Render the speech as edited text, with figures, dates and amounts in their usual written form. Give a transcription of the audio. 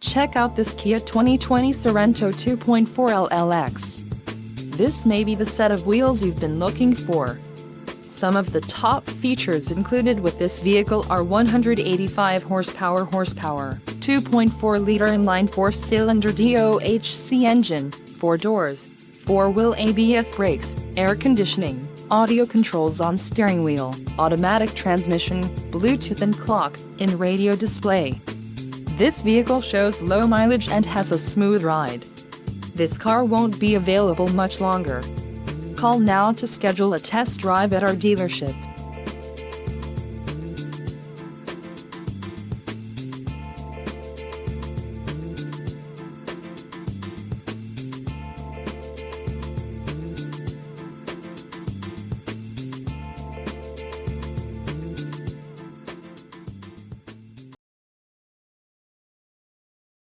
Check out this Kia 2020 Sorento 2.4 LLX. This may be the set of wheels you've been looking for. Some of the top features included with this vehicle are 185 horsepower, 2.4-liter inline 4-cylinder DOHC engine, 4 doors, 4-wheel ABS brakes, air conditioning, audio controls on steering wheel, automatic transmission, Bluetooth and clock-in radio display. This vehicle shows low mileage and has a smooth ride. This car won't be available much longer. Call now to schedule a test drive at our dealership.